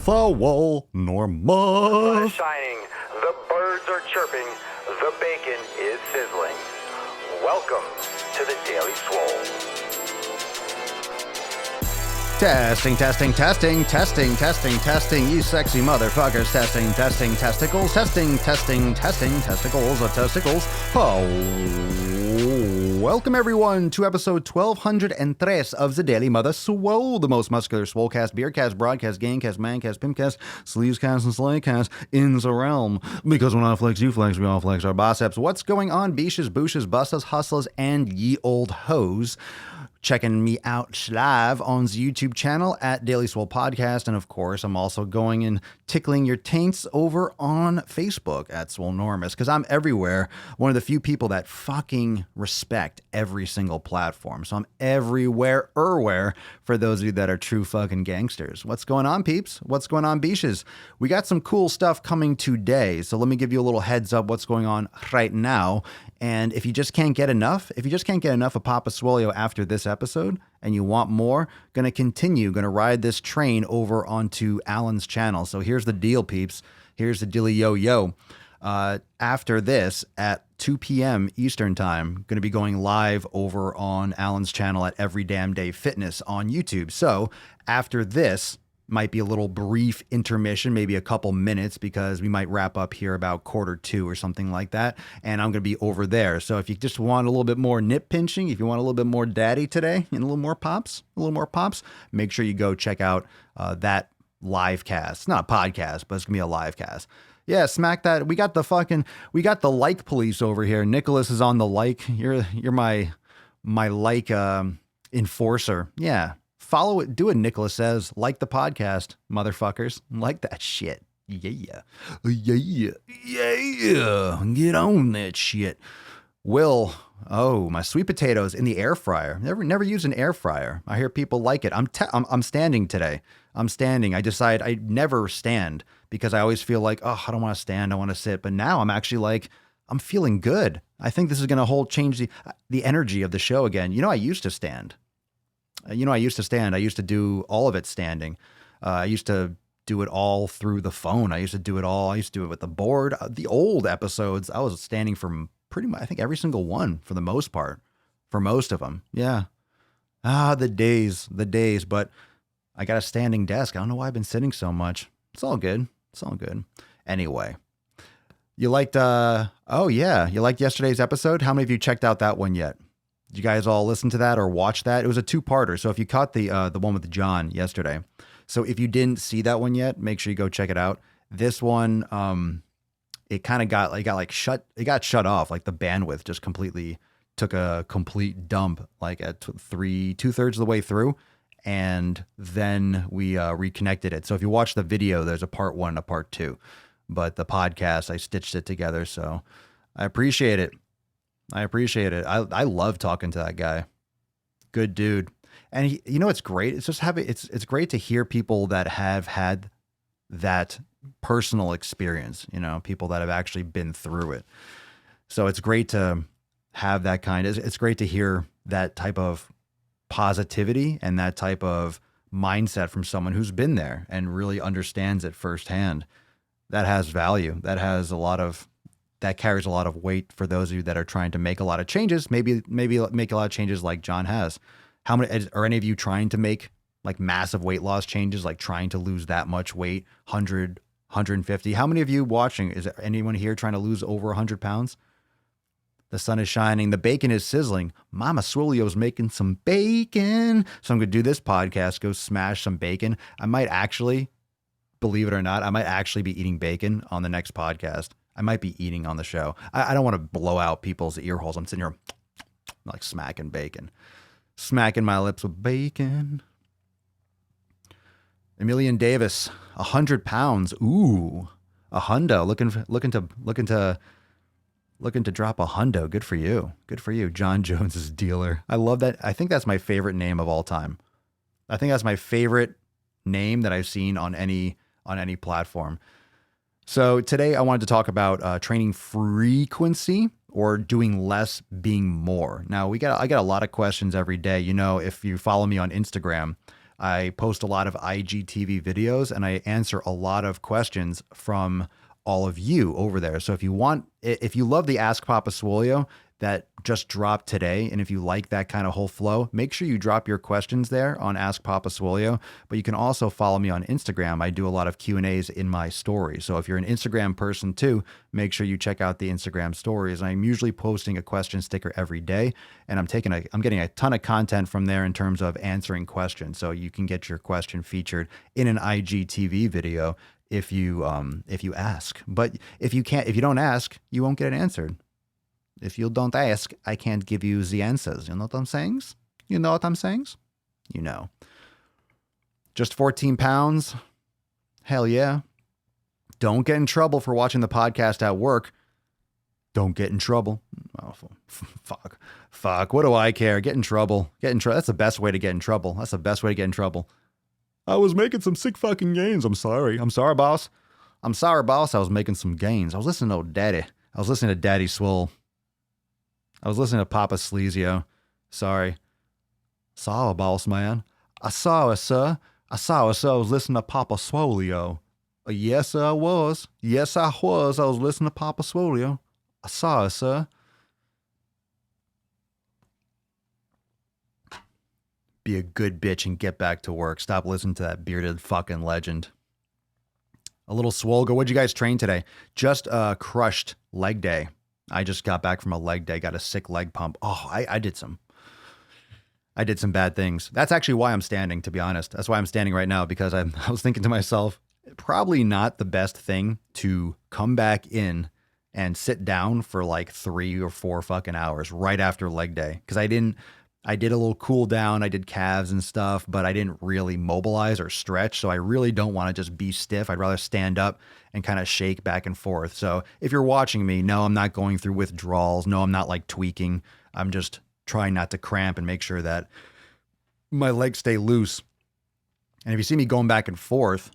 Swole Norma. Shining, the birds are chirping, the bacon is sizzling. Welcome to the Daily Swole. Testing, testing, testing, testing, testing, testing, you sexy motherfuckers. Testing, testing, testicles, testing, testing, testing, testicles, testicles. Oh, welcome everyone to episode 1203 of the Daily Mother Swole, the most muscular swolecast, beercast, broadcast, gamecast, mancast, pimpcast, sleevescast, and slaycast in the realm. Because when I flex, you flex, we all flex our biceps. What's going on, beaches, booshes, bustas, hustlers, and ye old hoes? Checking me out live on the YouTube channel at Daily Swole Podcast. And of course, I'm also going and tickling your taints over on Facebook at Swolenormous, because I'm everywhere. One of the few people that fucking respect every single platform. So I'm everywhere for those of you that are true fucking gangsters. What's going on, peeps? What's going on, beaches? We got some cool stuff coming today. So let me give you a little heads up what's going on right now. And if you just can't get enough, of Papa Swolio after this episode and you want more, gonna ride this train over onto Alan's channel. So here's the deal, peeps. Here's the dealy yo. After this at 2 p.m. Eastern time, going to be going live over on Alan's channel at Every Damn Day Fitness on YouTube. So after this, might be a little brief intermission, maybe a couple minutes, because we might wrap up here about 1:45 or something like that. And I'm going to be over there. So if you just want a little bit more nip pinching, if you want a little bit more daddy today and a little more pops, make sure you go check out that live cast. It's not a podcast, but it's going to be a live cast. Yeah, smack that. We got the like police over here. Nicholas is on the like. You're my like enforcer. Yeah. Follow it. Do what Nicholas says. Like the podcast, motherfuckers. Like that shit. Yeah. Get on that shit. Will. Oh, my sweet potatoes in the air fryer. Never used an air fryer. I hear people like it. I'm standing today. I'm standing. I decide I never stand because I always feel like, oh, I don't want to stand. I want to sit. But now I'm actually like, I'm feeling good. I think this is going to change the energy of the show again. I used to stand. I used to do all of it standing. I used to do it all through the phone. I used to do it all. I used to do it with the board. The old episodes, I was standing for pretty much, I think, every single one for the most part, for most of them. Yeah. The days, but I got a standing desk. I don't know why I've been sitting so much. It's all good. Anyway, you liked, you liked yesterday's episode? How many of you checked out that one yet? Did you guys all listen to that or watch that? It was a two-parter. So if you caught the one with John yesterday, so if you didn't see that one yet, make sure you go check it out. This one, it got shut off. Like the bandwidth just completely took a complete dump, like at 2/3 of the way through, and then we reconnected it. So if you watch the video, there's a part 1 and a part 2, but the podcast, I stitched it together. So I appreciate it. I love talking to that guy. Good dude. And it's great. It's just it's great to hear people that have had that personal experience, people that have actually been through it. So it's great to have that it's great to hear that type of positivity and that type of mindset from someone who's been there and really understands it firsthand. That has value. That carries a lot of weight for those of you that are trying to make a lot of changes. Maybe make a lot of changes like John has. How many are any of you trying to make like massive weight loss changes, like trying to lose that much weight, 100, 150? How many of you watching? Is there anyone here trying to lose over 100 pounds? The sun is shining. The bacon is sizzling. Mama Swolio's making some bacon. So I'm going to do this podcast, go smash some bacon. I might actually, believe it or not, be eating bacon on the next podcast. I might be eating on the show. I don't want to blow out people's ear holes. I'm sitting here like smacking bacon. Smacking my lips with bacon. Emilian Davis, 100 pounds. Ooh, a hundo. Looking to drop a hundo. Good for you. John Jones's dealer. I love that. I think that's my favorite name of all time. I think that's my favorite name that I've seen on any platform. So today I wanted to talk about training frequency or doing less, being more. Now I get a lot of questions every day. If you follow me on Instagram, I post a lot of IGTV videos and I answer a lot of questions from all of you over there. So if you love the Ask Papa Swolio that just dropped today, and if you like that kind of whole flow, make sure you drop your questions there on Ask Papa Swolio. But you can also follow me on Instagram. I do a lot of Q&As in my stories. So if you're an Instagram person too, make sure you check out the Instagram stories. I'm usually posting a question sticker every day, and I'm getting a ton of content from there in terms of answering questions. So you can get your question featured in an IGTV video if you ask. But if you don't ask, you won't get it answered. If you don't ask, I can't give you the answers. You know what I'm saying? You know what I'm saying? You know. Just 14 pounds? Hell yeah. Don't get in trouble for watching the podcast at work. Don't get in trouble. Oh, fuck. What do I care? Get in trouble. That's the best way to get in trouble. I was making some sick fucking gains. I'm sorry, boss. I was making some gains. I was listening to Daddy. I was listening to Daddy Swole. I was listening to Papa Sleazio. Sorry, boss man. I saw it, sir. I was listening to Papa Swolio. Yes, I was. I was listening to Papa Swolio. I saw it, sir. Be a good bitch and get back to work. Stop listening to that bearded fucking legend. A little Swole. What'd you guys train today? Just crushed leg day. I just got back from a leg day, got a sick leg pump. Oh, I did some bad things. That's actually why I'm standing, to be honest. That's why I'm standing right now, because I was thinking to myself, probably not the best thing to come back in and sit down for like 3 or 4 fucking hours right after leg day. Because I did a little cool down. I did calves and stuff, but I didn't really mobilize or stretch. So I really don't want to just be stiff. I'd rather stand up and kind of shake back and forth. So if you're watching me, no, I'm not going through withdrawals. No, I'm not like tweaking. I'm just trying not to cramp and make sure that my legs stay loose. And if you see me going back and forth,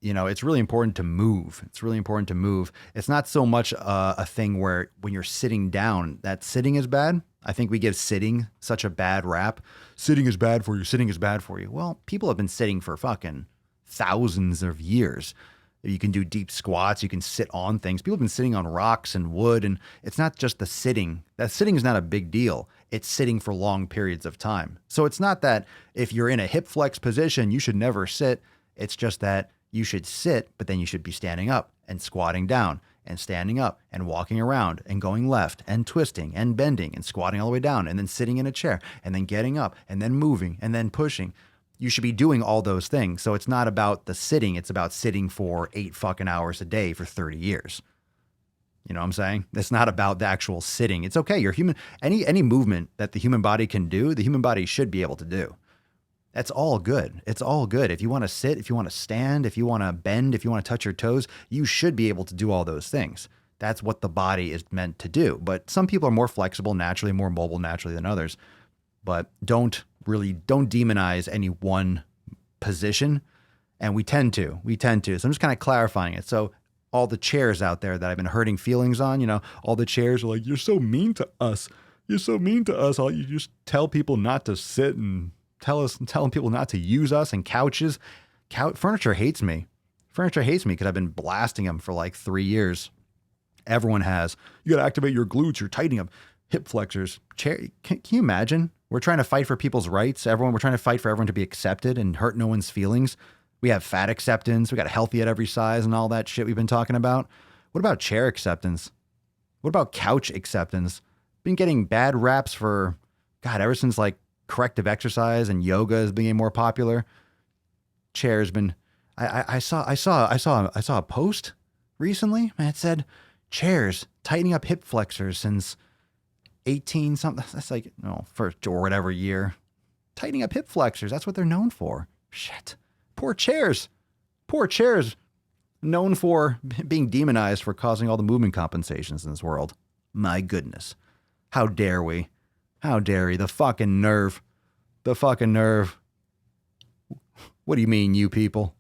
it's really important to move. It's not so much a thing where when you're sitting down, that sitting is bad. I think we give sitting such a bad rap. Sitting is bad for you. Well, people have been sitting for fucking thousands of years. You can do deep squats. You can sit on things. People have been sitting on rocks and wood, and it's not just the sitting. That sitting is not a big deal. It's sitting for long periods of time. So it's not that if you're in a hip flex position, you should never sit. It's just that you should sit, but then you should be standing up and squatting down and standing up and walking around and going left and twisting and bending and squatting all the way down and then sitting in a chair and then getting up and then moving and then pushing. You should be doing all those things. So it's not about the sitting. It's about sitting for 8 fucking hours a day for 30 years. You know what I'm saying? It's not about the actual sitting. It's okay. You're human. Any movement that the human body can do, the human body should be able to do. That's all good. It's all good. If you want to sit, if you want to stand, if you want to bend, if you want to touch your toes, you should be able to do all those things. That's what the body is meant to do. But some people are more flexible naturally, more mobile naturally than others. But don't demonize any one position. And we tend to. So I'm just kind of clarifying it. So all the chairs out there that I've been hurting feelings on, all the chairs are like, you're so mean to us. You just tell people not to sit and telling people not to use us, and couches. Furniture hates me. Because I've been blasting them for like 3 years. Everyone has. You got to activate your glutes. You're tightening up hip flexors. Can you imagine? We're trying to fight for people's rights. We're trying to fight for everyone to be accepted and hurt no one's feelings. We have fat acceptance. We got healthy at every size and all that shit we've been talking about. What about chair acceptance? What about couch acceptance? Been getting bad raps for, God, ever since like corrective exercise and yoga is being more popular. Chair's been. I saw a post recently, and it said chairs tightening up hip flexors since 18 something. That's like first or whatever year. Tightening up hip flexors. That's what they're known for. Shit. Poor chairs. Known for being demonized for causing all the movement compensations in this world. My goodness. How dare we? The fucking nerve. What do you mean, you people?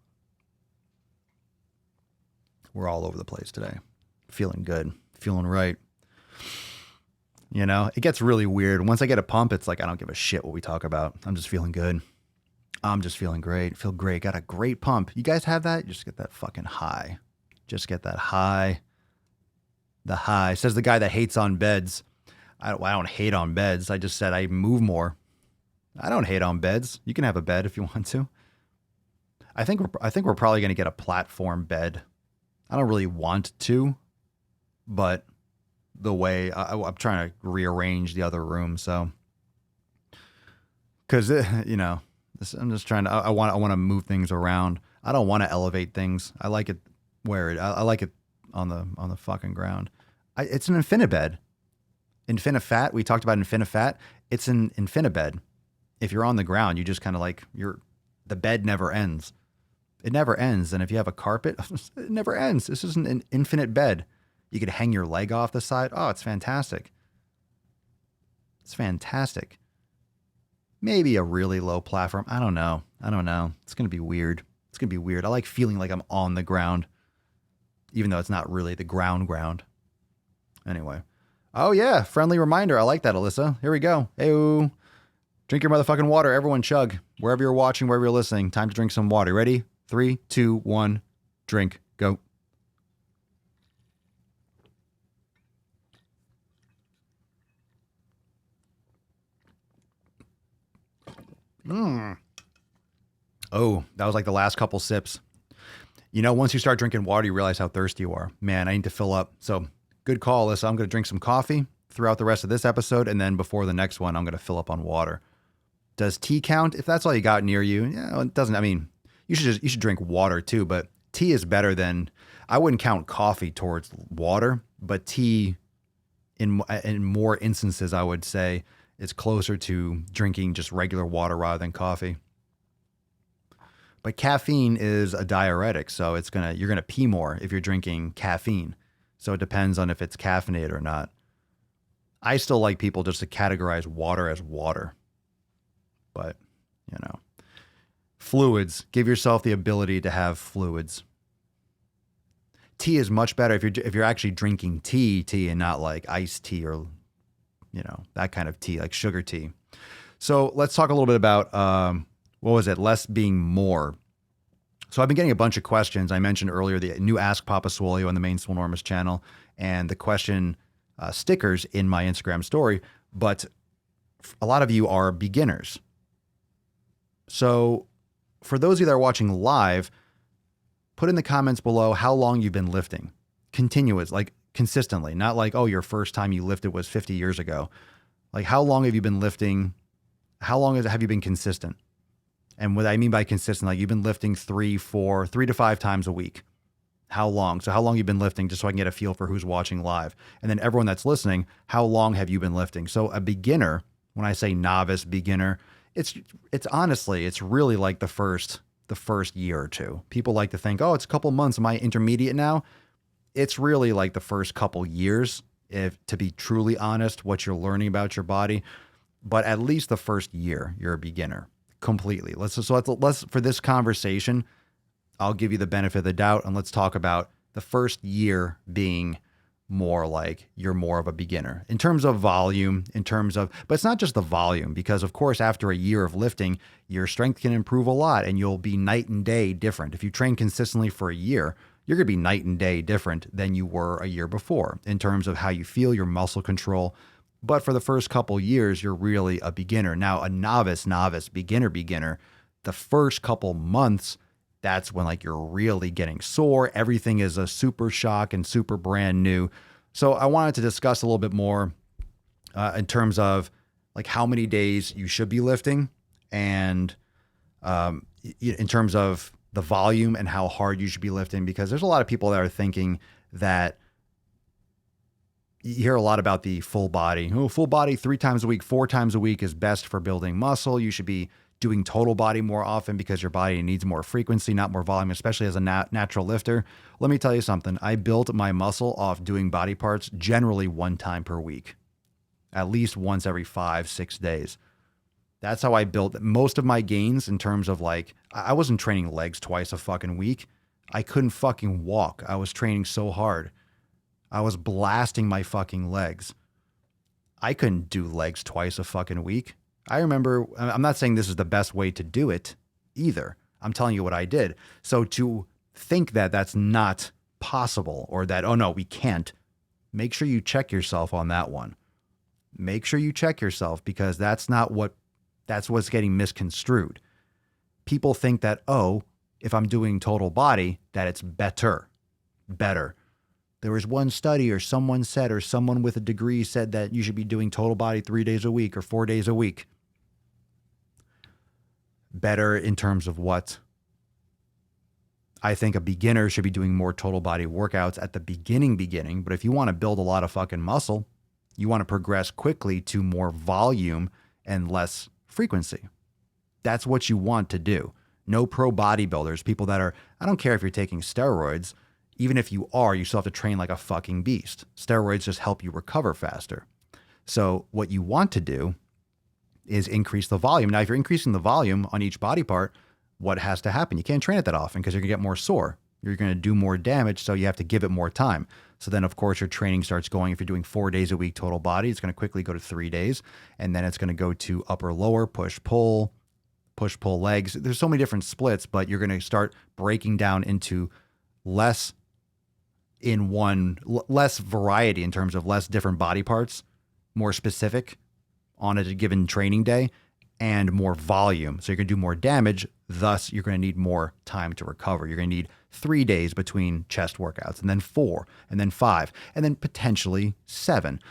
We're all over the place today. Feeling good. Feeling right. It gets really weird. Once I get a pump, it's like I don't give a shit what we talk about. I'm just feeling good. I'm just feeling great. Feel great. Got a great pump. You guys have that? You just get that fucking high. Just get that high. The high. Says the guy that hates on beds. I don't hate on beds. I just said I move more. I don't hate on beds. You can have a bed if you want to. I think we're probably going to get a platform bed. I don't really want to, but the way I'm trying to rearrange the other room, so because I'm just trying to. I want to move things around. I don't want to elevate things. I like it where I like it on the fucking ground. It's an Infinibed. Infinifat. We talked about Infinifat. It's an Infinibed. If you're on the ground, you just kind of like the bed never ends. It never ends. And if you have a carpet, it never ends. This is an infinite bed. You could hang your leg off the side. Oh, it's fantastic. It's fantastic. Maybe a really low platform. I don't know. It's going to be weird. I like feeling like I'm on the ground, even though it's not really the ground. Anyway. Oh, yeah. Friendly reminder. I like that, Alyssa. Here we go. Hey, drink your motherfucking water. Everyone chug. Wherever you're watching, wherever you're listening, time to drink some water. Ready? 3, 2, 1. Drink. Go. Oh, that was like the last couple sips. Once you start drinking water, you realize how thirsty you are. Man, I need to fill up. So good call, Alyssa. I'm going to drink some coffee throughout the rest of this episode. And then before the next one, I'm going to fill up on water. Does tea count? If that's all you got near you, yeah, it doesn't. I mean, you should drink water too, but tea is better than, I wouldn't count coffee towards water, but tea in more instances, I would say is closer to drinking just regular water rather than coffee. But caffeine is a diuretic, so you're gonna pee more if you're drinking caffeine. So it depends on if it's caffeinated or not. I still like people just to categorize water as water. But, fluids. Give yourself the ability to have fluids. Tea is much better if you're actually drinking tea and not like iced tea or, that kind of tea, like sugar tea. So let's talk a little bit about, less being more. So I've been getting a bunch of questions. I mentioned earlier the new Ask Papa Swole on the main Swolenormous channel and the question stickers in my Instagram story. But a lot of you are beginners. So for those of you that are watching live, put in the comments below how long you've been lifting. Continuous, like consistently, not like, oh, your first time you lifted was 50 years ago. Like, how long have you been lifting? How long have you been consistent? And what I mean by consistent, like you've been lifting 3 to 5 times a week. How long? So how long you've been lifting, just so I can get a feel for who's watching live. And then everyone that's listening, how long have you been lifting? So a beginner, when I say novice, beginner, it's honestly, it's really like the first year or two. People like to think, oh, it's a couple months. Am I intermediate now? It's really like the first couple years, if to be truly honest, what you're learning about your body. But at least the first year, you're a beginner completely. Let's for this conversation, I'll give you the benefit of the doubt, and let's talk about the first year being more like you're more of a beginner in terms of volume, but it's not just the volume, because of course, after a year of lifting, your strength can improve a lot and you'll be night and day different. If you train consistently for a year, you're going to be night and day different than you were a year before in terms of how you feel, your muscle control. But for the first couple years, you're really a beginner. Now, a novice, beginner, the first couple months, that's when like you're really getting sore. Everything is a super shock and super brand new. So I wanted to discuss a little bit more in terms of like how many days you should be lifting, and in terms of the volume and how hard you should be lifting, because there's a lot of people that are thinking that you hear a lot about the full body. Oh, full body 3 times a week, 4 times a week is best for building muscle. You should be doing total body more often because your body needs more frequency, not more volume, especially as a natural lifter. Let me tell you something. I built my muscle off doing body parts generally 1 time per week, at least once every 5-6 days. That's how I built most of my gains in terms of like, I wasn't training legs twice a fucking week. I couldn't fucking walk. I was training so hard. I was blasting my fucking legs. I couldn't do legs twice a fucking week. I remember, I'm not saying this is the best way to do it. either. I'm telling you what I did. So to think that that's not possible or that, oh no, we can't, make sure you check yourself on that one. Make sure you check yourself, because that's what's getting misconstrued. People think that, oh, if I'm doing total body, that it's better. There was one study or someone said, or someone with a degree said that you should be doing total body 3 days a week or 4 days a week. Better in terms of what? I think a beginner should be doing more total body workouts at the beginning. But if you want to build a lot of fucking muscle, you want to progress quickly to more volume and less frequency. That's what you want to do. No pro bodybuilders, people that are, I don't care if you're taking steroids, even if you are, you still have to train like a fucking beast. Steroids just help you recover faster. So what you want to do is increase the volume. Now, if you're increasing the volume on each body part, what has to happen? You can't train it that often because you're going to get more sore. You're going to do more damage, so you have to give it more time. So then, of course, your training starts going. If you're doing 4 days a week total body, it's going to quickly go to 3 days, and then it's going to go to upper, lower, push, pull legs. There's so many different splits, but you're going to start breaking down into less variety in terms of less different body parts, more specific on a given training day, and more volume. So you're going to do more damage. Thus, you're going to need more time to recover. You're going to need 3 days between chest workouts, and then 4, and then 5, and then potentially 7.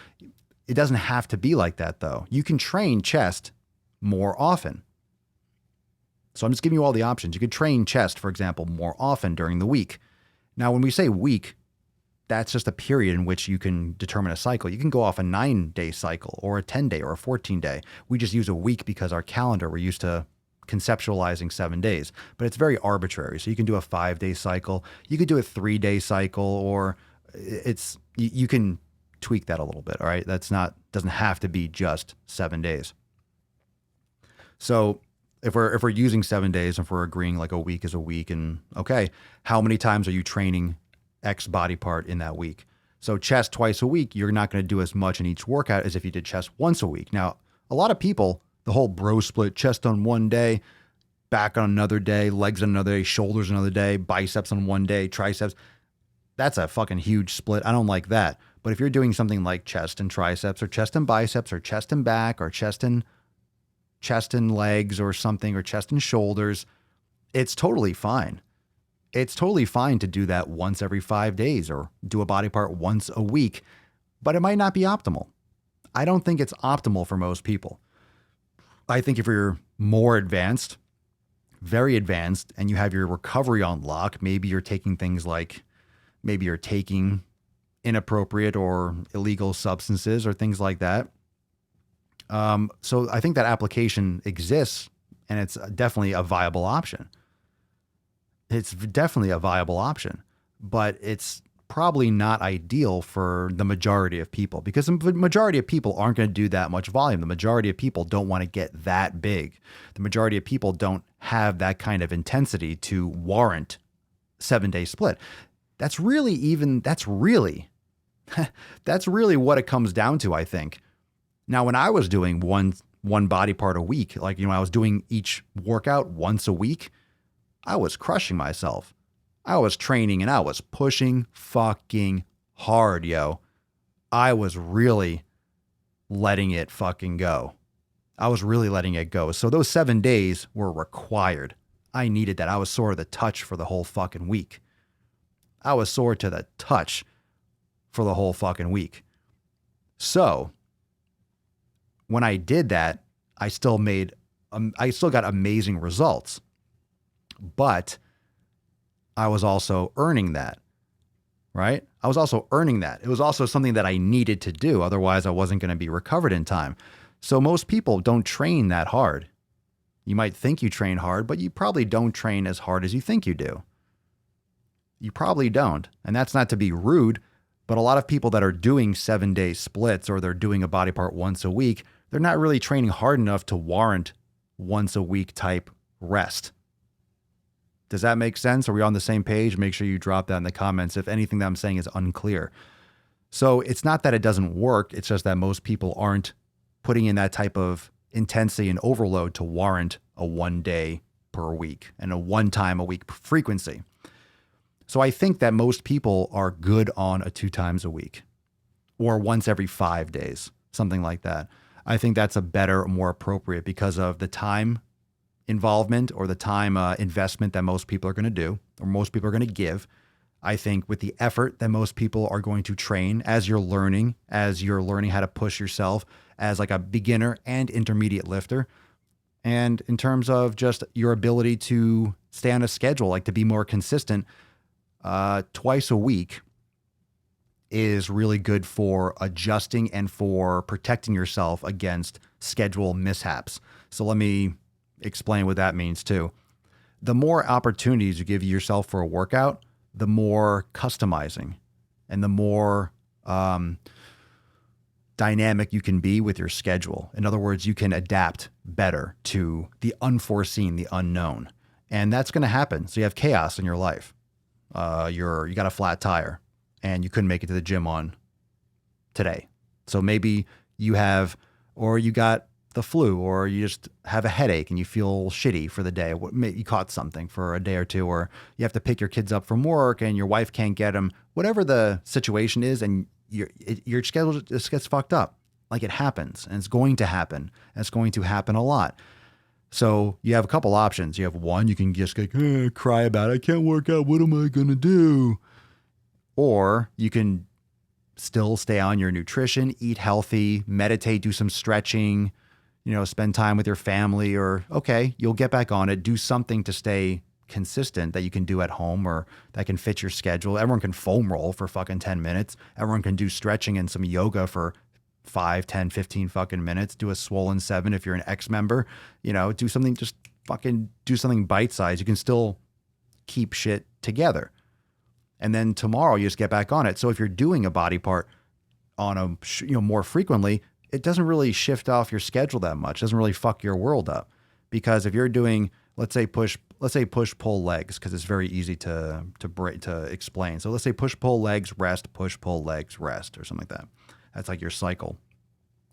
It doesn't have to be like that, though. You can train chest more often. So I'm just giving you all the options. You could train chest, for example, more often during the week. Now, when we say week, that's just a period in which you can determine a cycle. You can go off a 9-day cycle or a 10-day or a 14-day. We just use a week because our calendar, we're used to conceptualizing 7 days, but it's very arbitrary. So you can do a 5-day cycle. You could do a 3-day cycle, or you can tweak that a little bit. All right. Doesn't have to be just 7 days. So if we're using 7 days, if we're agreeing like a week is a week, and okay, how many times are you training X body part in that week? So chest twice a week, you're not going to do as much in each workout as if you did chest once a week. Now, a lot of people, the whole bro split, chest on one day, back on another day, legs on another day, shoulders another day, biceps on one day, triceps. That's a fucking huge split. I don't like that. But if you're doing something like chest and triceps, or chest and biceps, or chest and back, or chest and legs or something, or chest and shoulders, it's totally fine. It's totally fine to do that once every 5 days or do a body part once a week, but it might not be optimal. I don't think it's optimal for most people. I think if you're more advanced, very advanced, and you have your recovery on lock, maybe you're taking things like, maybe you're taking inappropriate or illegal substances or things like that. So I think that application exists, and it's definitely a viable option. It's definitely a viable option, but it's probably not ideal for the majority of people, because the majority of people aren't going to do that much volume. The majority of people don't want to get that big. The majority of people don't have that kind of intensity to warrant 7-day split. That's really what it comes down to, I think. Now, when I was doing one body part a week, like, I was doing each workout once a week, I was crushing myself. I was training and I was pushing fucking hard, yo. I was really letting it fucking go. I was really letting it go. So those 7 days were required. I needed that. I was sore to the touch for the whole fucking week. I was sore to the touch for the whole fucking week. So when I did that, I still got amazing results. But I was also earning that, right? I was also earning that. It was also something that I needed to do. Otherwise, I wasn't going to be recovered in time. So most people don't train that hard. You might think you train hard, but you probably don't train as hard as you think you do. You probably don't. And that's not to be rude, but a lot of people that are doing 7-day splits, or they're doing a body part once a week, they're not really training hard enough to warrant once a week type rest. Does that make sense? Are we on the same page? Make sure you drop that in the comments if anything that I'm saying is unclear. So it's not that it doesn't work. It's just that most people aren't putting in that type of intensity and overload to warrant a 1-day per week and a 1 time a week frequency. So I think that most people are good on a 2 times a week or once every 5 days, something like that. I think that's a better, more appropriate because of the time involvement or the time investment that most people are going to do or most people are going to give. I think with the effort that most people are going to train as you're learning how to push yourself as like a beginner and intermediate lifter. And in terms of just your ability to stay on a schedule, like to be more consistent, twice a week is really good for adjusting and for protecting yourself against schedule mishaps. So let me explain what that means too. The more opportunities you give yourself for a workout, the more customizing and the more dynamic you can be with your schedule. In other words, you can adapt better to the unforeseen, the unknown. And that's going to happen. So you have chaos in your life. You got a flat tire and you couldn't make it to the gym on today. So maybe you got the flu, or you just have a headache and you feel shitty for the day. You caught something for a day or two, or you have to pick your kids up from work and your wife can't get them. Whatever the situation is, and your schedule just gets fucked up. Like, it happens, and it's going to happen. And it's going to happen a lot. So you have a couple options. You have one, you can just cry about it. I can't work out. What am I going to do? Or you can still stay on your nutrition, eat healthy, meditate, do some stretching, spend time with your family, or you'll get back on it. Do something to stay consistent that you can do at home or that can fit your schedule. Everyone can foam roll for fucking 10 minutes. Everyone can do stretching and some yoga for 5, 10, 15 fucking minutes. Do a Swollen 7 if you're an ex-member. Do something, just fucking do something bite-sized. You can still keep shit together. And then tomorrow you just get back on it. So if you're doing a body part on a more frequently, it doesn't really shift off your schedule that much. It doesn't really fuck your world up. Because if you're doing, let's say push pull legs, because it's very easy to explain. So let's say push pull legs, rest, push pull legs, rest, or something like that. That's like your cycle.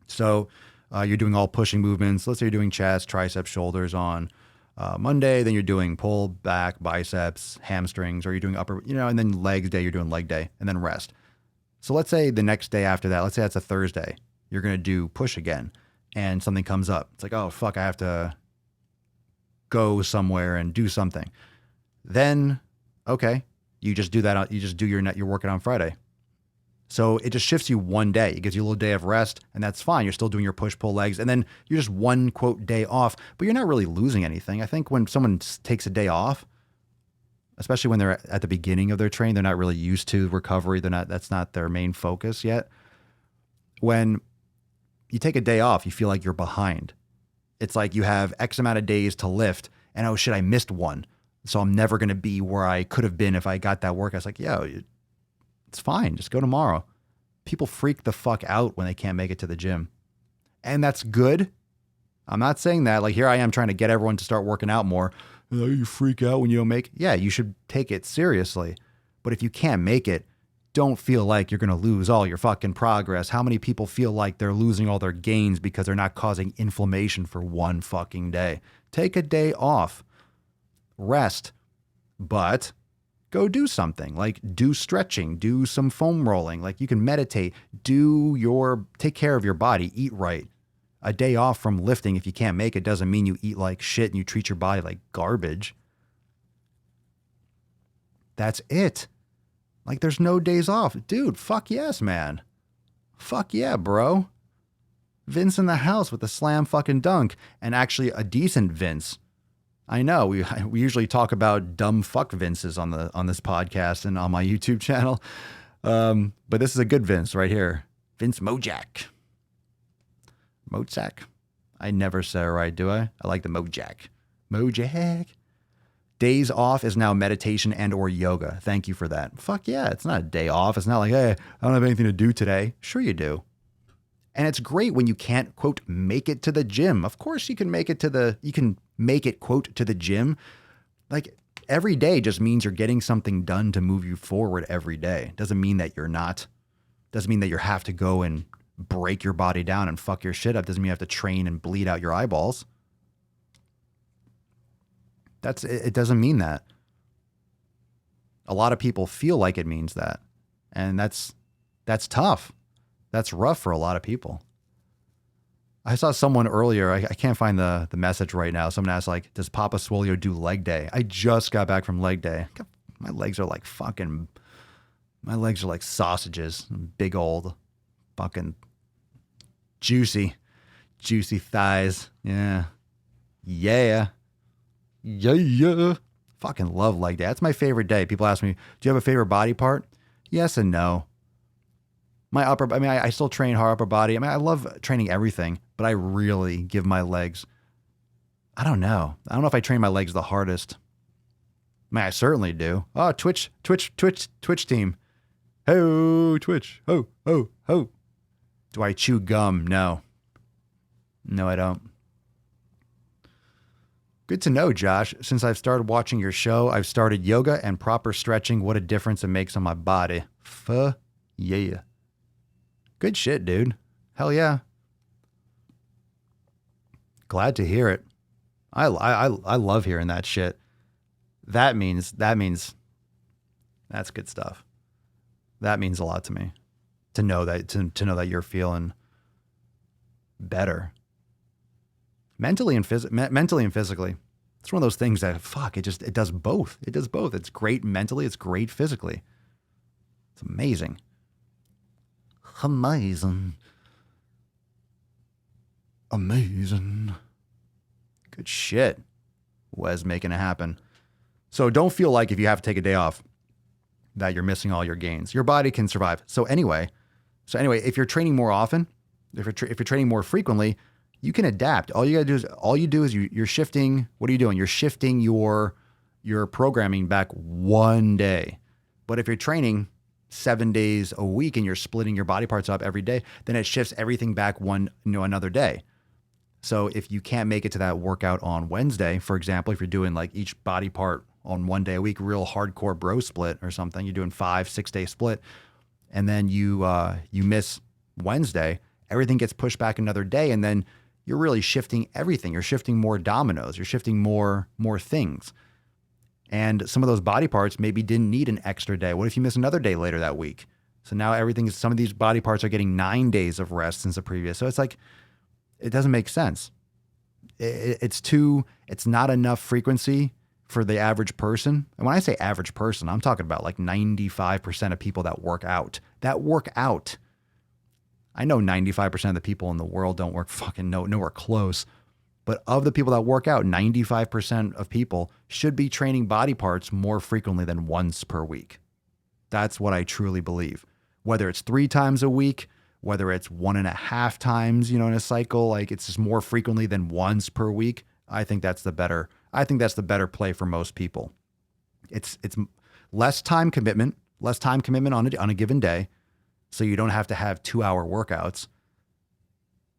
So you're doing all pushing movements. Let's say you're doing chest, triceps, shoulders on Monday, then you're doing pull, back, biceps, hamstrings, or you're doing upper, and then legs day, you're doing leg day, and then rest. So let's say the next day after that, let's say that's a Thursday, you're going to do push again, and something comes up. It's like, oh, fuck, I have to go somewhere and do something. Then, you just do that. You just do your workout on Friday. So it just shifts you one day. It gives you a little day of rest, and that's fine. You're still doing your push-pull legs, and then you're just one, quote, day off, but you're not really losing anything. I think when someone takes a day off, especially when they're at the beginning of their training, they're not really used to recovery. That's not their main focus yet. When you take a day off, you feel like you're behind. It's like you have X amount of days to lift, and oh shit, I missed one. So I'm never going to be where I could have been if I got that work. I was like, it's fine. Just go tomorrow. People freak the fuck out when they can't make it to the gym. And that's good. I'm not saying that. Like, here I am trying to get everyone to start working out more. You freak out when you don't make it. Yeah, you should take it seriously. But if you can't make it, don't feel like you're going to lose all your fucking progress. How many people feel like they're losing all their gains because they're not causing inflammation for one fucking day? Take a day off. Rest. But go do something, like do stretching, do some foam rolling. Like, you can meditate, take care of your body, eat right. A day off from lifting, if you can't make it, doesn't mean you eat like shit and you treat your body like garbage. That's it. Like, there's no days off. Dude, fuck yes, man. Fuck yeah, bro. Vince in the house with a slam fucking dunk, and actually a decent Vince. I know we usually talk about dumb fuck Vinces on this podcast and on my YouTube channel. But this is a good Vince right here. Vince Mojak. Mojak? I never say it right, do I? I like the Mojak. Mojak. Days off is now meditation and or yoga. Thank you for that. Fuck yeah, it's not a day off. It's not like, hey, I don't have anything to do today. Sure you do. And it's great when you can't, quote, make it to the gym. Of course you can make it, quote, to the gym. Like, every day just means you're getting something done to move you forward every day. Doesn't mean that you're not. Doesn't mean that you have to go and break your body down and fuck your shit up. Doesn't mean you have to train and bleed out your eyeballs. It doesn't mean that. A lot of people feel like it means that. And that's tough. That's rough for a lot of people. I saw someone earlier, I can't find the message right now. Someone asked, like, does Papa Swolio do leg day? I just got back from leg day. My legs are like sausages. Big old fucking juicy thighs. Yeah. Yeah. Fucking love leg day. That's my favorite day. People ask me, do you have a favorite body part? Yes and no. I still train hard upper body. I love training everything, but I really give my legs. I don't know if I train my legs the hardest. I certainly do. Oh, Twitch team. Ho, Twitch. Ho. Do I chew gum? No, I don't. Good to know, Josh. Since I've started watching your show, I've started yoga and proper stretching. What a difference it makes on my body. Yeah. Good shit, dude. Hell yeah. Glad to hear it. I love hearing that shit. That means that's good stuff. That means a lot to me. To know that you're feeling better. Mentally and physically. It's one of those things that it does both. It does both. It's great mentally, it's great physically. It's amazing. Amazing. Good shit. Wes making it happen. So don't feel like if you have to take a day off that you're missing all your gains. Your body can survive. So anyway, if you're training more often, if you're training more frequently, you can adapt. All you do is you're shifting. What are you doing? You're shifting your programming back one day. But if you're training 7 days a week and you're splitting your body parts up every day, then it shifts everything back another day. So if you can't make it to that workout on Wednesday, for example, if you're doing like each body part on 1 day a week, real hardcore bro split or something, you're doing 5-6 day split, and then you miss Wednesday, everything gets pushed back another day, and then you're really shifting everything. You're shifting more dominoes. You're shifting more things. And some of those body parts maybe didn't need an extra day. What if you miss another day later that week? So now some of these body parts are getting 9 days of rest since the previous. So it's like, it doesn't make sense. It's not enough frequency for the average person. And when I say average person, I'm talking about like 95% of people that work out. I know 95% of the people in the world don't work fucking nowhere close. But of the people that work out, 95% of people should be training body parts more frequently than once per week. That's what I truly believe. Whether it's 3 times a week, whether it's 1.5 times, in a cycle, like it's just more frequently than once per week. I think that's the better play for most people. It's less time commitment on a given day. So you don't have to have 2-hour workouts.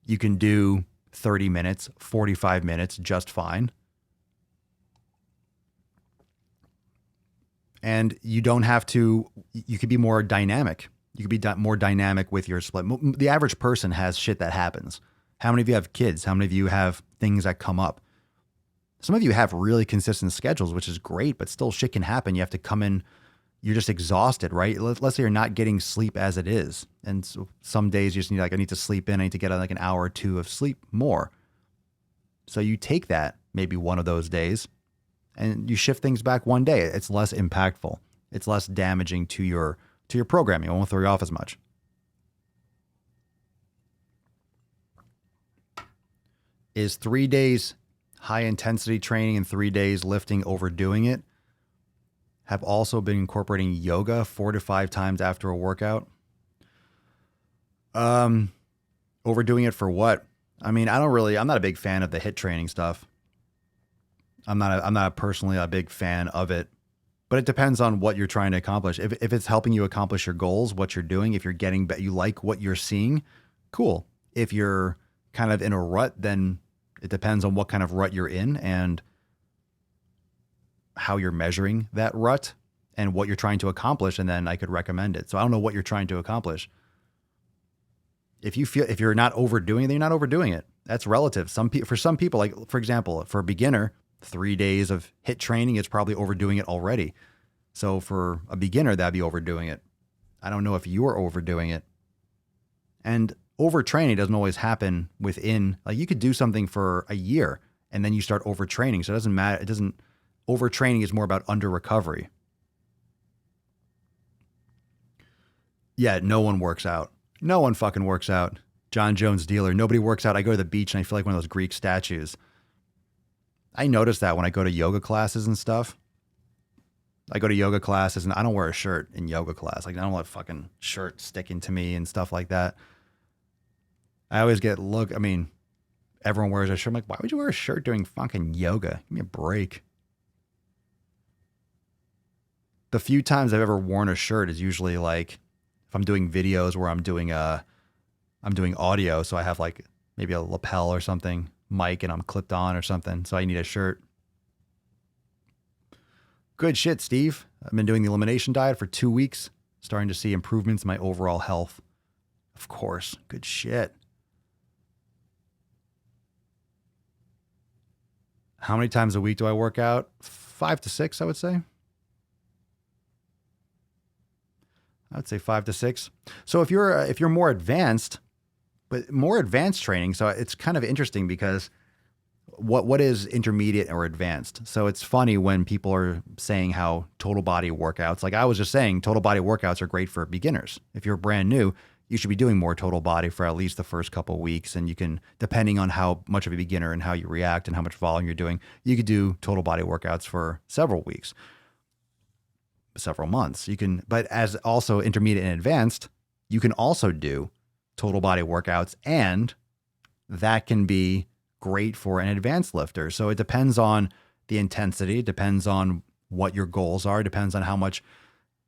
You can do 30 minutes, 45 minutes, just fine. And you could be more dynamic. You could be more dynamic with your split. The average person has shit that happens. How many of you have kids? How many of you have things that come up? Some of you have really consistent schedules, which is great, but still shit can happen. You have to come in, you're just exhausted, right? Let's say you're not getting sleep as it is. And so some days you just need, I need to sleep in. I need to get like an hour or 2 of sleep more. So you take that maybe one of those days and you shift things back one day. It's less impactful. It's less damaging to your programming. It won't throw you off as much. Is 3 days high intensity training and 3 days lifting overdoing it? Have also been incorporating yoga 4 to 5 times after a workout. Overdoing it for what? I'm not a big fan of the HIIT training stuff. I'm not personally a big fan of it, but it depends on what you're trying to accomplish. If it's helping you accomplish your goals, what you're doing, if you're getting, you like what you're seeing, cool. If you're kind of in a rut, then it depends on what kind of rut you're in and how you're measuring that rut and what you're trying to accomplish. And then I could recommend it. So I don't know what you're trying to accomplish. If you're not overdoing it, then you're not overdoing it. That's relative. For some people, like for example, for a beginner, 3 days of HIIT training, it's probably overdoing it already. So for a beginner, that'd be overdoing it. I don't know if you're overdoing it. And overtraining doesn't always happen within, like you could do something for a year and then you start overtraining. So it doesn't matter. Overtraining is more about under recovery. Yeah, no one works out. No one fucking works out. John Jones dealer. Nobody works out. I go to the beach and I feel like one of those Greek statues. I notice that when I go to yoga classes and stuff. I go to yoga classes and I don't wear a shirt in yoga class. Like I don't let fucking shirt sticking to me and stuff like that. I always get everyone wears a shirt. I'm like, why would you wear a shirt doing fucking yoga? Give me a break. The few times I've ever worn a shirt is usually like if I'm doing videos where I'm doing audio. So I have like maybe a lapel or something, mic, and I'm clipped on or something. So I need a shirt. Good shit, Steve. I've been doing the elimination diet for 2 weeks, starting to see improvements in my overall health. Of course. Good shit. How many times a week do I work out? 5 to 6, I would say. I would say 5 to 6. So if you're more advanced, but more advanced training, so it's kind of interesting because what is intermediate or advanced? So it's funny when people are saying how total body workouts, like I was just saying, total body workouts are great for beginners. If you're brand new, you should be doing more total body for at least the first couple of weeks. And you can, depending on how much of a beginner and how you react and how much volume you're doing, you could do total body workouts for several weeks, several months. But as also intermediate and advanced, you can also do total body workouts, and that can be great for an advanced lifter. So it depends on the intensity, it depends on what your goals are, it depends on how much,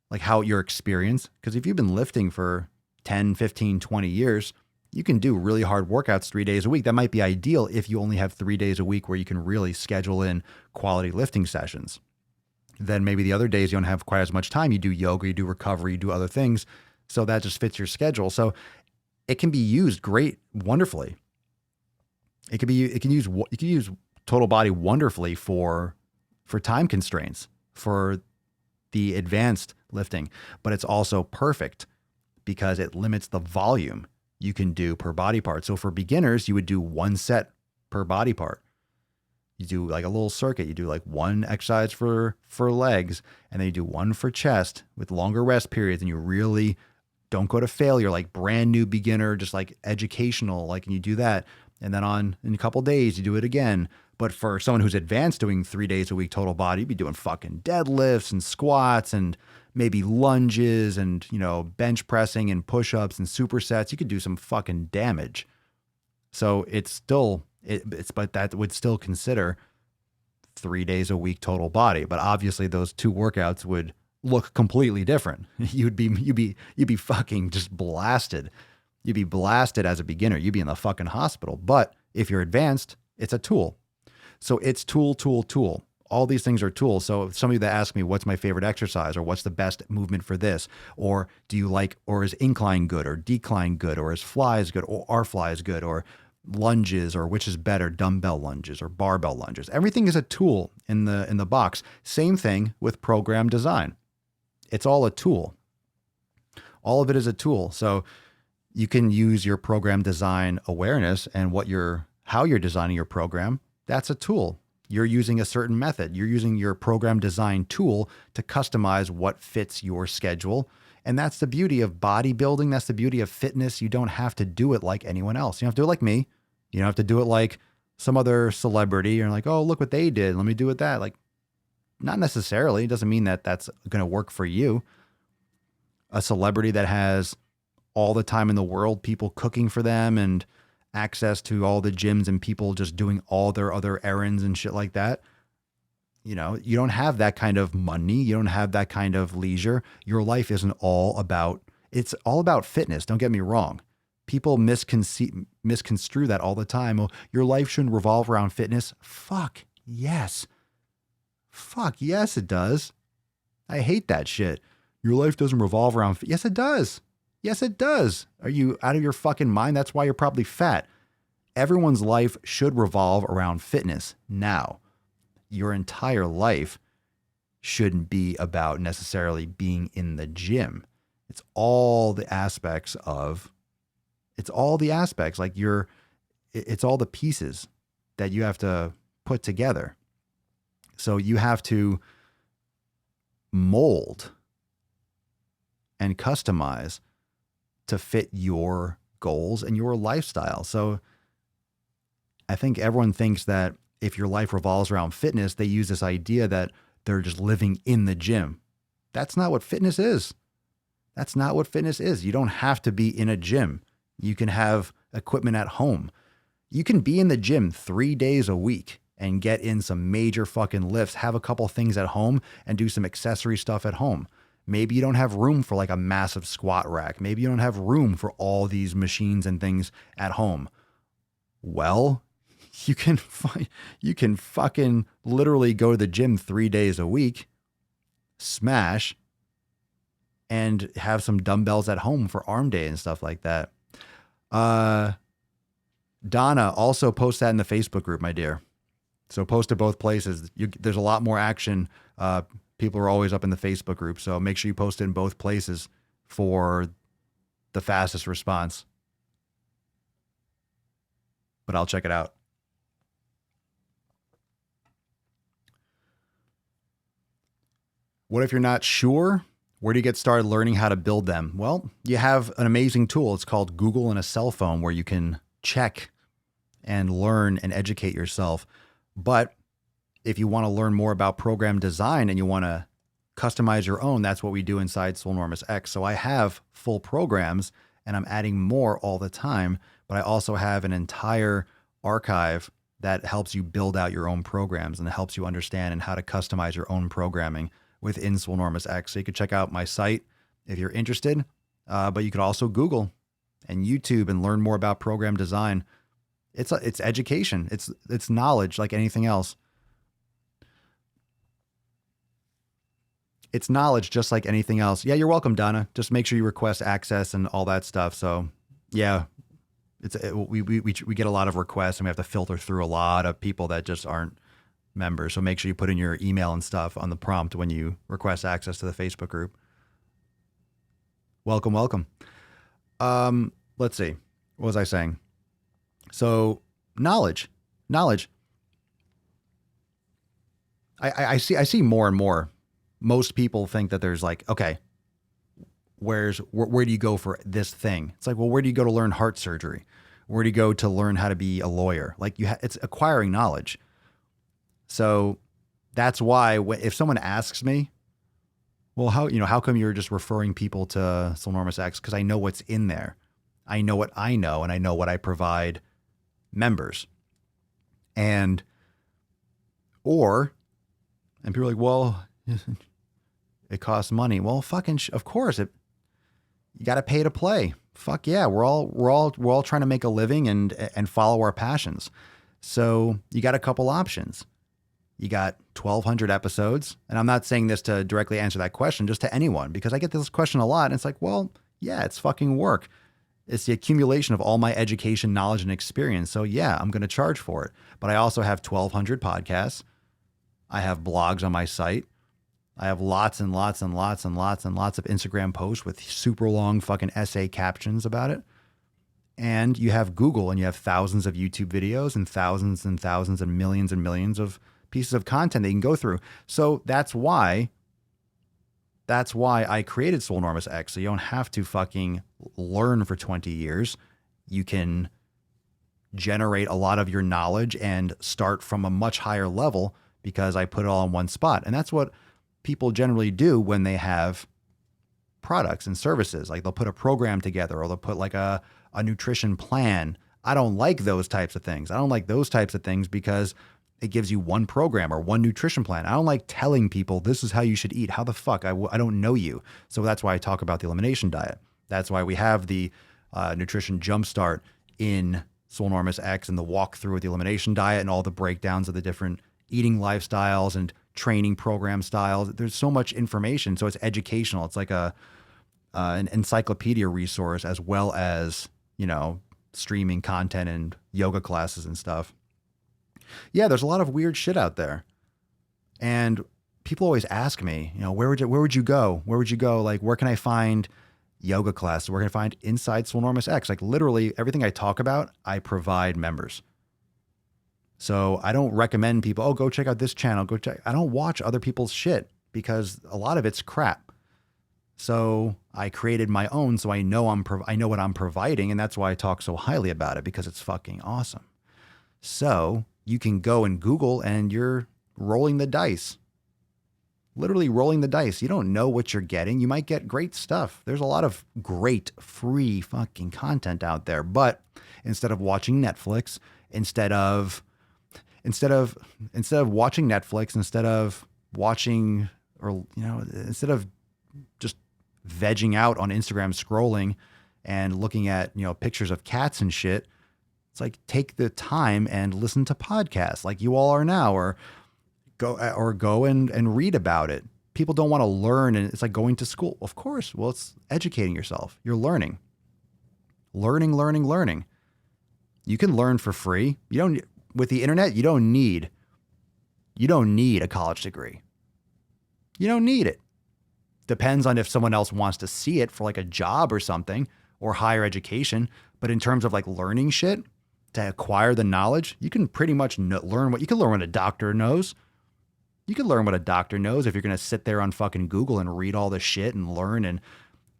like how your experience, because if you've been lifting for 10, 15, 20 years, you can do really hard workouts 3 days a week. That might be ideal if you only have 3 days a week where you can really schedule in quality lifting sessions. Then maybe the other days you don't have quite as much time. You do yoga, you do recovery, you do other things. So that just fits your schedule. So it can be used wonderfully. You can use total body wonderfully for time constraints, for the advanced lifting, but it's also perfect because it limits the volume you can do per body part. So for beginners, you would do 1 set per body part. You do like a little circuit. You do like 1 exercise for legs, and then you do 1 for chest with longer rest periods, and you really don't go to failure, like brand new beginner, just like educational, like, and you do that. And then in a couple of days, you do it again. But for someone who's advanced doing 3 days a week total body, you'd be doing fucking deadlifts and squats and maybe lunges and, bench pressing and push-ups and supersets. You could do some fucking damage. So but that would still consider 3 days a week total body. But obviously those 2 workouts would look completely different. You'd be fucking just blasted. You'd be blasted as a beginner. You'd be in the fucking hospital. But if you're advanced, it's a tool. So it's tool. All these things are tools. So if somebody that asks me, what's my favorite exercise, or what's the best movement for this, or or is incline good or decline good, or is flies good or are flies good, or lunges, or which is better, dumbbell lunges or barbell lunges. Everything is a tool in the box. Same thing with program design. It's all a tool. All of it is a tool. So you can use your program design awareness and how you're designing your program. That's a tool. You're using a certain method. You're using your program design tool to customize what fits your schedule. And that's the beauty of bodybuilding. That's the beauty of fitness. You don't have to do it like anyone else. You don't have to do it like me. You don't have to do it like some other celebrity. You're like, oh, look what they did. Let me do it that. Like, not necessarily. It doesn't mean that that's going to work for you. A celebrity that has all the time in the world, people cooking for them and access to all the gyms and people just doing all their other errands and shit like that. You don't have that kind of money. You don't have that kind of leisure. Your life isn't it's all about fitness. Don't get me wrong. People misconstrue that all the time. Oh, your life shouldn't revolve around fitness. Fuck yes. Fuck yes, it does. I hate that shit. Your life doesn't revolve around yes, it does. Yes, it does. Are you out of your fucking mind? That's why you're probably fat. Everyone's life should revolve around fitness. Now, your entire life shouldn't be about necessarily being in the gym. It's all the aspects. Like it's all the pieces that you have to put together. So you have to mold and customize to fit your goals and your lifestyle. So I think everyone thinks that if your life revolves around fitness, they use this idea that they're just living in the gym. That's not what fitness is. That's not what fitness is. You don't have to be in a gym. You can have equipment at home. You can be in the gym 3 days a week and get in some major fucking lifts, have a couple things at home and do some accessory stuff at home. Maybe you don't have room for like a massive squat rack. Maybe you don't have room for all these machines and things at home. Well, you can fucking literally go to the gym 3 days a week, smash, and have some dumbbells at home for arm day and stuff like that. Donna, also post that in the Facebook group, my dear. So post to both places. There's a lot more action. People are always up in the Facebook group. So make sure you post it in both places for the fastest response. But I'll check it out. What if you're not sure? Where do you get started learning how to build them? Well, you have an amazing tool. It's called Google and a cell phone, where you can check and learn and educate yourself. But if you want to learn more about program design and you want to customize your own, that's what we do inside Swolenormous X. So I have full programs and I'm adding more all the time, but I also have an entire archive that helps you build out your own programs and helps you understand and how to customize your own programming within Swolenormous X. So you can check out my site if you're interested, but you could also Google and YouTube and learn more about program design. It's education. It's knowledge like anything else. It's knowledge just like anything else. Yeah, you're welcome, Donna. Just make sure you request access and all that stuff. So yeah, we get a lot of requests and we have to filter through a lot of people that just aren't members. So make sure you put in your email and stuff on the prompt when you request access to the Facebook group. Welcome, welcome. Let's see. What was I saying? So knowledge. I see more and more. Most people think that there's like, okay, where do you go for this thing? It's like, well, where do you go to learn heart surgery? Where do you go to learn how to be a lawyer? Like it's acquiring knowledge. So that's why if someone asks me, well, how come you're just referring people to Swolenormous X? Because I know what's in there. I know what I know, and I know what I provide members. And people are like, well, it costs money. Well, of course you got to pay to play. Fuck yeah. We're all trying to make a living and follow our passions. So you got a couple options. You got 1,200 episodes. And I'm not saying this to directly answer that question, just to anyone, because I get this question a lot. And it's like, well, yeah, it's fucking work. It's the accumulation of all my education, knowledge, and experience. So yeah, I'm going to charge for it. But I also have 1,200 podcasts. I have blogs on my site. I have lots and lots and lots and lots and lots of Instagram posts with super long fucking essay captions about it. And you have Google and you have thousands of YouTube videos and thousands and millions of pieces of content that you can go through. So that's why I created Swolenormous X. So you don't have to fucking learn for 20 years. You can generate a lot of your knowledge and start from a much higher level because I put it all in one spot. And that's what people generally do when they have products and services. Like they'll put a program together or they'll put like a nutrition plan. I don't like those types of things. I don't like those types of things because it gives you one program or one nutrition plan. I don't like telling people this is how you should eat. How the fuck? I don't know you. So that's why I talk about the elimination diet. That's why we have the nutrition jumpstart in Swolenormous X and the walkthrough with the elimination diet and all the breakdowns of the different eating lifestyles and training program styles. There's so much information. So it's educational. It's like an encyclopedia resource as well as, streaming content and yoga classes and stuff. Yeah, there's a lot of weird shit out there. And people always ask me, where would you go? Where would you go? Like, where can I find yoga classes? Where can I find Inside Swolenormous X? Like literally everything I talk about, I provide members. So I don't recommend people, oh, go check out this channel. I don't watch other people's shit because a lot of it's crap. So I created my own, so I know I know what I'm providing, and that's why I talk so highly about it, because it's fucking awesome. So you can go and Google, and you're rolling the dice. Literally rolling the dice. You don't know what you're getting. You might get great stuff. There's a lot of great free fucking content out there, but instead of watching Netflix, instead of watching Netflix, instead of watching, or instead of just vegging out on Instagram scrolling and looking at, pictures of cats and shit, it's like, take the time and listen to podcasts like you all are now, or go and read about it. People don't want to learn, and it's like going to school. Of course. Well, it's educating yourself. You're learning. Learning. You can learn for free. With the internet, you don't need a college degree. You don't need it. Depends on if someone else wants to see it for like a job or something, or higher education. But in terms of like learning shit, to acquire the knowledge, you can pretty much learn what a doctor knows. You can learn what a doctor knows if you're going to sit there on fucking Google and read all the shit and learn and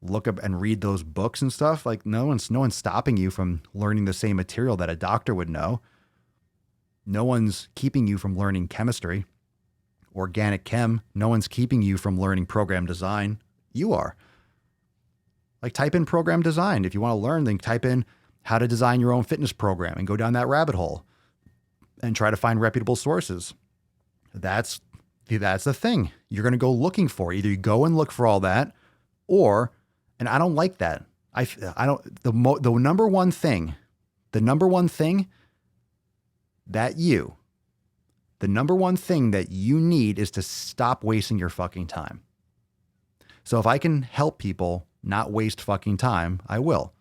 look up and read those books and stuff. Like no one's stopping you from learning the same material that a doctor would know. No one's keeping you from learning chemistry, organic chem. No one's keeping you from learning program design. You are. Like, type in program design. If you want to learn, then type in how to design your own fitness program and go down that rabbit hole and try to find reputable sources. That's the thing. You're going to go looking for. Either you go and look for all that, or, and I don't like that. The number one thing that you need is to stop wasting your fucking time. So if I can help people not waste fucking time, I will,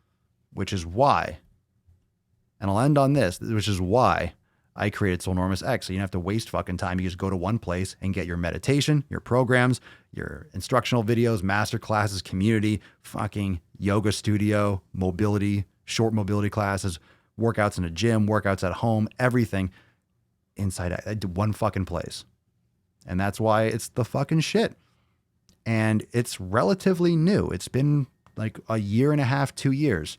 which is why, and I'll end on this, which is why I created Swolenormous X. So you don't have to waste fucking time. You just go to one place and get your meditation, your programs, your instructional videos, master classes, community, fucking yoga studio, mobility, short mobility classes, workouts in a gym, workouts at home, everything inside one fucking place. And that's why it's the fucking shit. And it's relatively new. It's been like a year and a half, 2 years.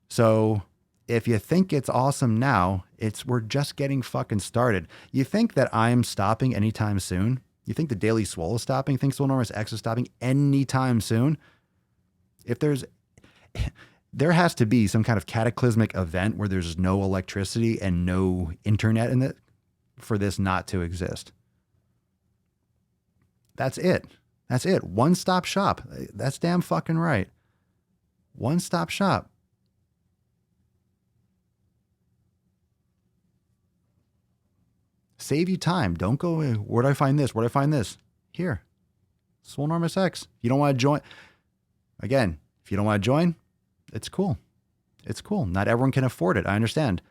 So if you think it's awesome now, we're just getting fucking started. You think that I'm stopping anytime soon? You think the Daily Swole is stopping? You think Swolenormous X is stopping anytime soon? There has to be some kind of cataclysmic event where there's no electricity and no internet in it for this not to exist. That's it. One-stop shop. That's damn fucking right. One-stop shop. Save you time. Don't go, where'd I find this? Here. Swolenormous X. If you don't want to join, again, if you don't want to join, it's cool. Not everyone can afford it. I understand.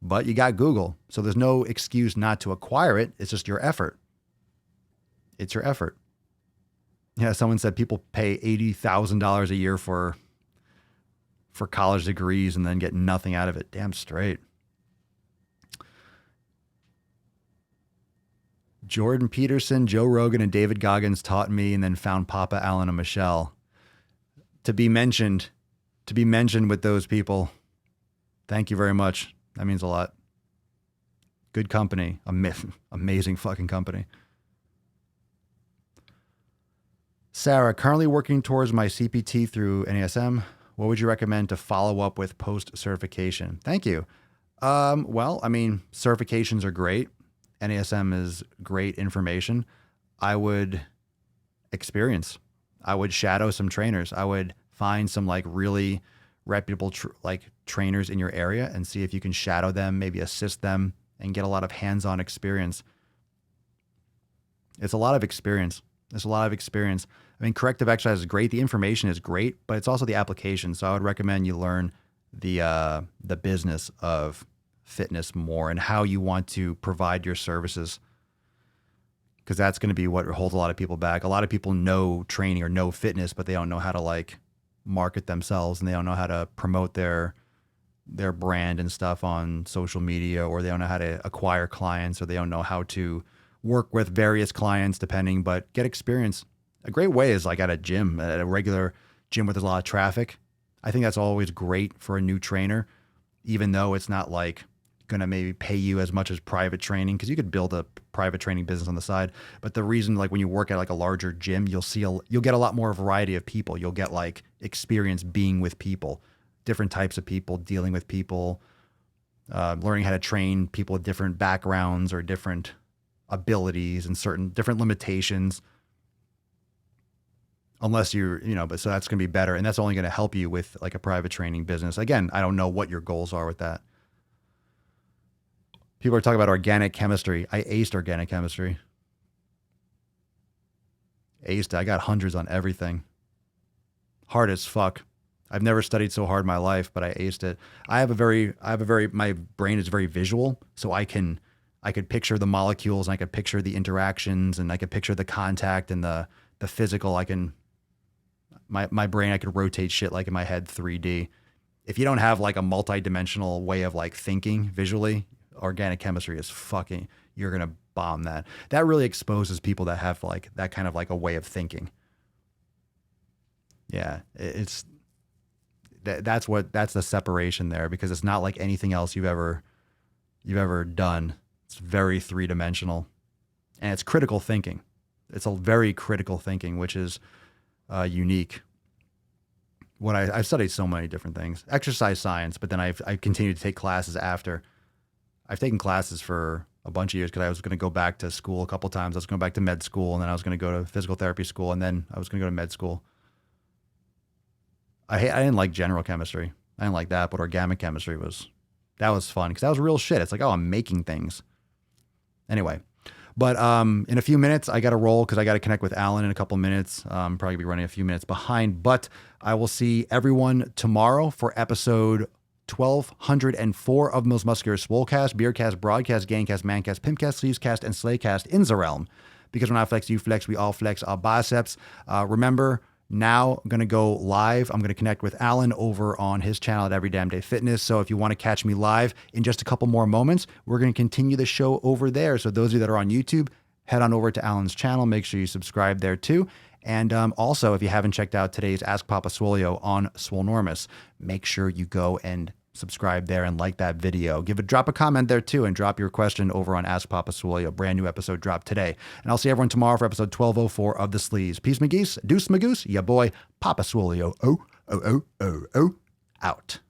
But you got Google. So there's no excuse not to acquire it. It's just your effort. It's your effort. Yeah, someone said people pay $80,000 a year for college degrees and then get nothing out of it. Damn straight. Jordan Peterson, Joe Rogan, and David Goggins taught me, and then found Papa Allen and Michelle. To be mentioned with those people. Thank you very much. That means a lot. Good company. Amazing fucking company. Sarah, currently working towards my CPT through NASM. What would you recommend to follow up with post-certification? Thank you. Well, I mean, certifications are great. NASM is great information. I would experience. I would shadow some trainers. I would find some like really reputable trainers in your area and see if you can shadow them, maybe assist them, and get a lot of hands-on experience. It's a lot of experience. I mean, corrective exercise is great. The information is great, but it's also the application. So I would recommend you learn the business of fitness more and how you want to provide your services. because that's going to be what holds a lot of people back. A lot of people know training or know fitness, but they don't know how to like market themselves, and they don't know how to promote their brand and stuff on social media, or they don't know how to acquire clients, or they don't know how to work with various clients depending, but get experience. A great way is like at a gym, at a regular gym where there's a lot of traffic. I think that's always great for a new trainer, even though it's not like going to maybe pay you as much as private training, because you could build a private training business on the side. But the reason, like when you work at like a larger gym, you'll get a lot more variety of people. You'll get like experience being with people, different types of people, dealing with people, learning how to train people with different backgrounds or different abilities and certain different limitations. Unless but so that's going to be better. And that's only going to help you with like a private training business. Again, I don't know what your goals are with that. People are talking about organic chemistry. I aced organic chemistry. Aced it. I got hundreds on everything. Hard as fuck. I've never studied so hard in my life, but I aced it. My brain is very visual. So I could picture the molecules, and I could picture the interactions, and I could picture the contact and the physical. My brain, I could rotate shit like in my head 3D. If you don't have like a multi-dimensional way of like thinking visually, organic chemistry is fucking, you're going to bomb that. That really exposes people that have like that kind of like a way of thinking. Yeah, that's the separation there, because it's not like anything else you've ever done. It's very three-dimensional, and it's critical thinking. It's a very critical thinking, which is unique. I've studied so many different things, exercise science, but then I've continued to take classes after. I've taken classes for a bunch of years because I was going to go back to school a couple of times. I was going back to med school, and then I was going to go to physical therapy school, and then I was going to go to med school. I didn't like general chemistry. I didn't like that, but organic chemistry was fun because that was real shit. It's like, oh, I'm making things. Anyway. But in a few minutes, I got to roll because I got to connect with Alan in a couple minutes. Probably be running a few minutes behind, but I will see everyone tomorrow for episode 1204 of Most Muscular Swolecast, Beercast, Broadcast, Gaincast, Mancast, Pimpcast, Sleevescast, and Slaycast in the realm. Because when I flex, you flex, we all flex our biceps. Remember, now I'm going to go live. I'm going to connect with Alan over on his channel at Every Damn Day Fitness. So if you want to catch me live in just a couple more moments, we're going to continue the show over there. So those of you that are on YouTube, head on over to Alan's channel. Make sure you subscribe there too. And also, if you haven't checked out today's Ask Papa Swolio on Swolenormous, make sure you go and subscribe there and like that video. Drop a comment there too, and drop your question over on Ask Papa Swolio. Brand new episode dropped today. And I'll see everyone tomorrow for episode 1204 of The Sleeves. Peace, McGeese. Deuce, Magoose. Ya boy, Papa Swolio. Out.